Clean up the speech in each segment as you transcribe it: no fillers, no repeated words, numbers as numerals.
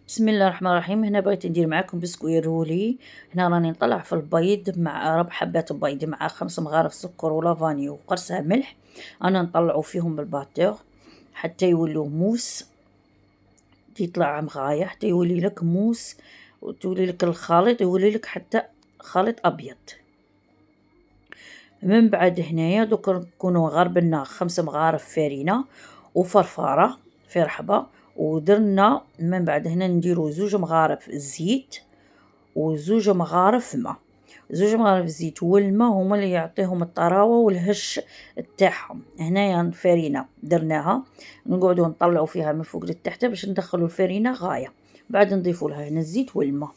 بسم الله الرحمن الرحيم. هنا بغيت ندير معاكم بسكويت رولي. هنا راني نطلع في البيض مع 4 حبات بيض مع 5 مغارف سكر ولافاني وقرصة ملح. انا نطلعو فيهم بالباتور حتى يولو موس، يطلع مغاية حتى يولي لك موس، وتولي لك الخليط يولي لك حتى خليط ابيض. من بعد هنايا دوك نكونو غربلنا 5 مغارف فارينة وفرفارة في رحبة، ودرنا من بعد هنا نديرو 2 مغارف زيت و2 مغارف ماء. 2 مغارف زيت والماء هما اللي يعطيهم الطراوة والهش تاعهم. هنايا الفارينة درناها نقعدو نطلعو فيها من فوق لتحت باش ندخلو الفارينة غاية، بعد نضيفو لها هنا الزيت والماء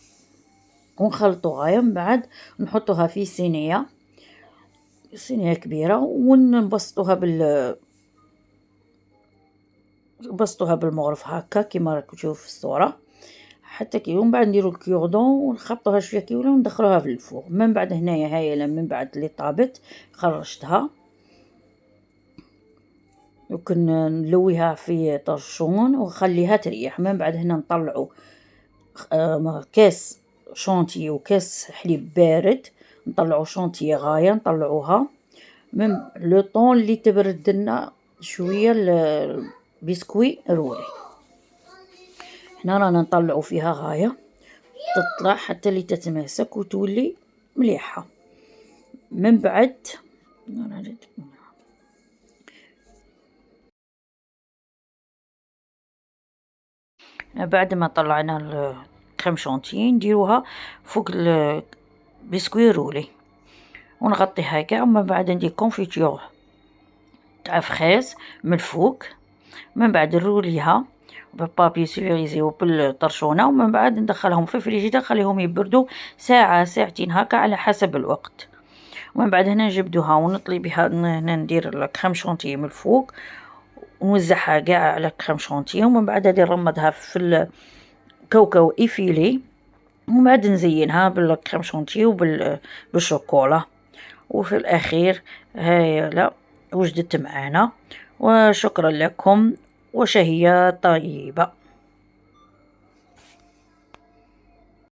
ونخلطو غاية. من بعد نحطوها في صينية كبيرة ونبسطوها نبسطوها بالمغرف هكا كيما راكم تشوفوا في الصورة حتى كي. ومن بعد نديرو الكيوردون ونخبطوها شويه كي ولا وندخلوها في الفوغ. من بعد هنايا هاي من بعد اللي طابت خرجتها وكن نلويها في طرشون وخليها تريح. من بعد هنا نطلعو كاس شونتي وكاس حليب بارد، نطلعو شونتي غاية نطلعوها من لو طون اللي تبرد لنا شويه البسكوي رولي. هنا رانا نطلعو فيها غاية تطلع حتى اللي تتماسك وتولي مليحة. من بعد ما طلعنا الكريم شونتي نديروها فوق البسكوي رولي ونغطيها كاع. ومن بعد ندير كونفيتور تاع فخيز من الفوق. من بعد نروليها ببابي سيفيريزي وبالطرشونه، ومن بعد ندخلهم في الفريجيدر نخليهم يبردوا ساعه ساعتين هكا على حسب الوقت. ومن بعد هنا نجبدوها ونطلي بها. هنا ندير الكريم شونتي من الفوق ونوزعها كاع على الكريم شونتي، ومن بعد هادي نرمضها في الكاوكاو ايفيلي، ومن بعد نزينها بالكريم شونتي بالشوكولا. وفي الاخير هاي لا وجدت معانا، وشكرا لكم وشهية طيبة.